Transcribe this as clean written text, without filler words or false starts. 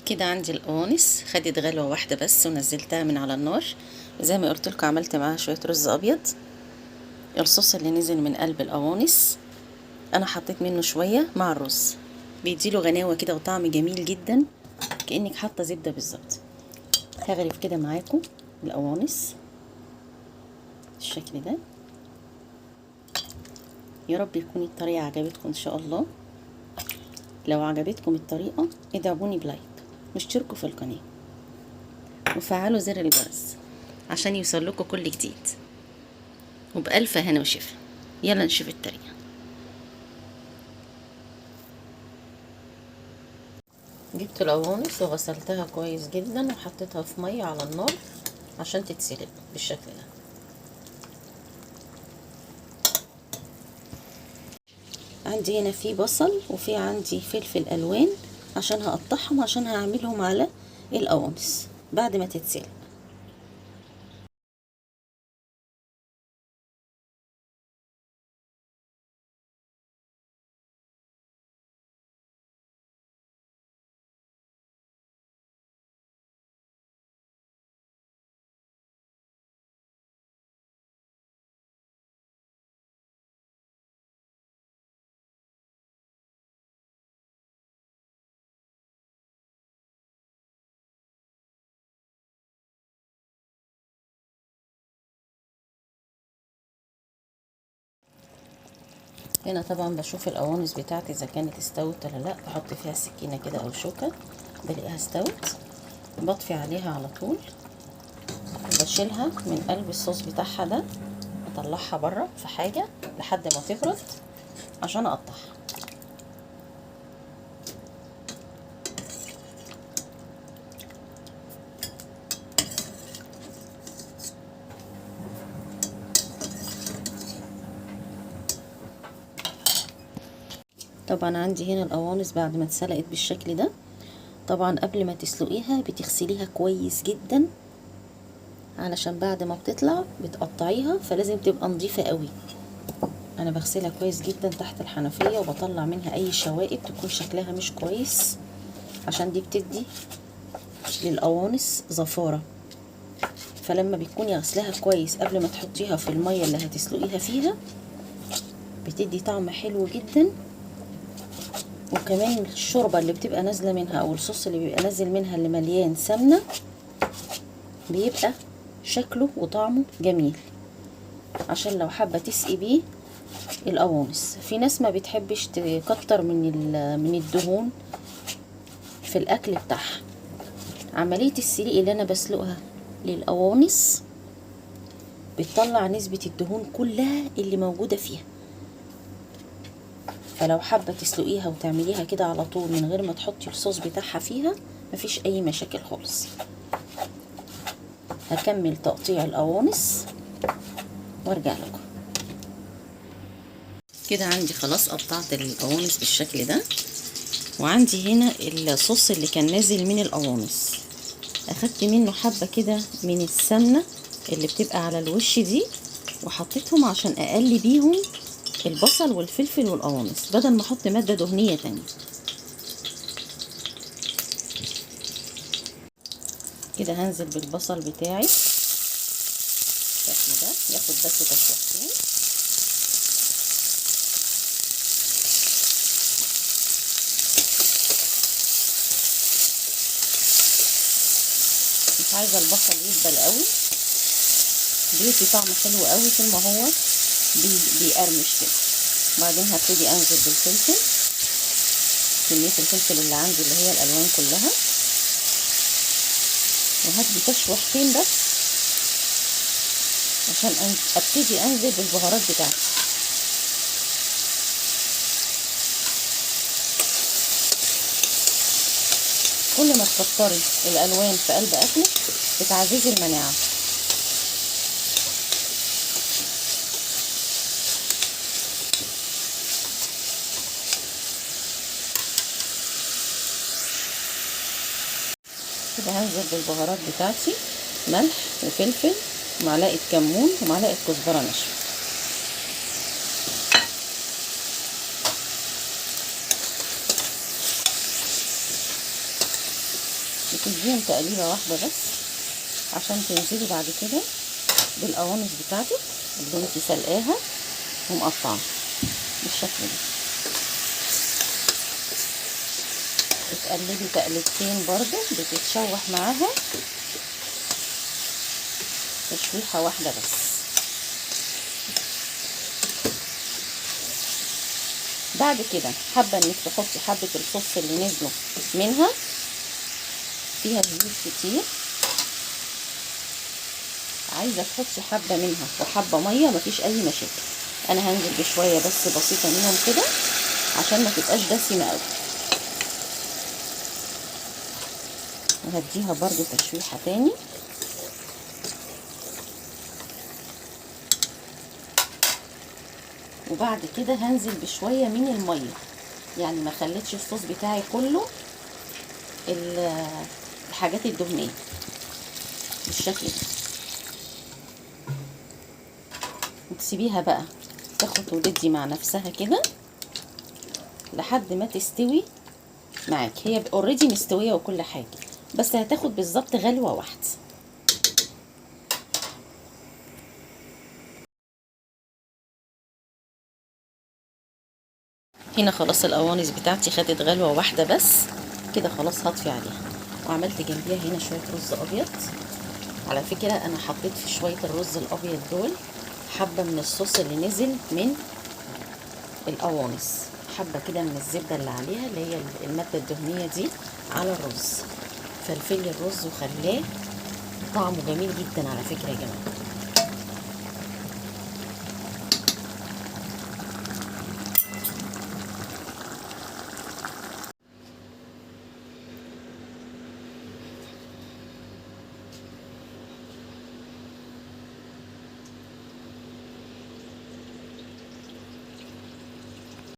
كده عندي القوانص خدت غلوة واحدة بس ونزلتها من على النار. زي ما قلت لكم عملت معاها شوية رز ابيض. الصوص اللي نزل من قلب القوانص انا حطيت منه شوية مع الرز، بيديله غناوة كده وطعم جميل جدا كأنك حاطة زبدة بالظبط. هغرف كده معاكم القوانص بالشكل ده. يا رب يكون الطريقة عجبتكم ان شاء الله. لو عجبتكم الطريقة ادعموني بلايك واشتركوا في القناة وفعلوا زر الجرس عشان يوصلكوا كل جديد. وبألف هنا وشفا. يلا نشوف الطريقة. جبت القوانص وغسلتها كويس جدا وحطيتها في مية على النار عشان تتسلق بالشكل ده. عندي هنا في بصل وفي عندي فلفل الوان عشان هقطعهم عشان هعملهم على القوانص بعد ما تتسلق. هنا طبعا بشوف القوانص بتاعتي اذا كانت استوت ولا لا، بحط فيها سكينه كده او شوكه بلاقيها استوت، بطفي عليها على طول وبشيلها من قلب الصوص بتاعها ده، اطلعها بره في حاجه لحد ما تبرد عشان اقطعها. طبعا عندي هنا القوانص بعد ما اتسلقت بالشكل ده. طبعا قبل ما تسلقيها بتغسليها كويس جدا علشان بعد ما بتطلع بتقطعيها فلازم تبقى نظيفة قوي. انا بغسلها كويس جدا تحت الحنفية وبطلع منها اي شوائب تكون شكلها مش كويس عشان دي بتدي للقوانص زفارة. فلما بتكوني غسلها كويس قبل ما تحطيها في المية اللي هتسلقيها فيها بتدي طعم حلو جدا. وكمان الشوربة اللي بتبقى نازلة منها او الصوص اللي بيبقى نازل منها اللي مليان سمنة بيبقى شكله وطعمه جميل. عشان لو حابة تسقي بيه القوانص، في ناس ما بتحبش تكتر من الدهون في الاكل بتاعها. عملية السلق اللي انا بسلقها للقوانص بتطلع نسبة الدهون كلها اللي موجودة فيها. فلو حابة تسلقيها وتعمليها كده على طول من غير ما تحطي الصوص بتاعها فيها مفيش اي مشاكل خالص. هكمل تقطيع القوانص وارجع لكم. كده عندي خلاص قطعت القوانص بالشكل ده. وعندي هنا الصوص اللي كان نازل من القوانص، اخدت منه حبة كده من السمنة اللي بتبقى على الوش دي وحطيتهم عشان اقلي بيهم البصل والفلفل والقوانص بدل ما احط مادة دهنية تانية. كده هنزل بالبصل بتاعي بالشكل ده ياخد بس تشويحتين. مش عايزه البصل يدبل قوي، بيدي طعم حلو قوي طول ما هو بيقرمش كده. بعدين هبتدي انزل بالفلفل، كميه الفلفل اللي عندي اللي هي الالوان كلها، وهدي تشويحتين بس عشان ابتدي انزل بالبهارات بتاعتي. كل ما تكتري الالوان في قلب اكلك بتعززي المناعه. كده هنزل بالبهارات بتاعتي، ملح وفلفل ومعلقه كمون ومعلقه كزبره ناشفه. تديهم تقليبه واحده بس عشان تنزلي بعد كده بالقوانص بتاعتك اللي انت سلقاها ومقطعه بالشكل ده. بتقلبي تقلبتين برضو، بتتشوح معاها تشويحه واحده بس. بعد كده حابه انك تحطي حبه الصوص اللي نزلوا منها، فيها زيوت كتير، عايزه تحطي حبه منها وحبه ميه مفيش اي مشاكل. انا هنزل بشويه بس بسيطه منهم كده عشان ما تبقاش دسمه قوي، وهديها برضو تشويحه تاني. وبعد كده هنزل بشويه من الميه، يعني ما خليتش الصوص بتاعي كله الحاجات الدهنيه بالشكل ده. وتسيبيها بقى تاخد وتدي مع نفسها كده لحد ما تستوي معاك. هي اوريدي مستويه وكل حاجه، بس هتاخد بالظبط غلوه واحده. هنا خلاص القوانص بتاعتي خدت غلوه واحده بس كده، خلاص هطفي عليها. وعملت جنبيها هنا شويه رز ابيض. على فكره انا حطيت في شويه الرز الابيض دول حبه من الصوص اللي نزل من القوانص، حبه كده من الزبده اللي عليها اللي هي الماده الدهنيه دي على الرز، فلفل الرز وخلاه طعمه جميل جدا على فكره يا جماعه.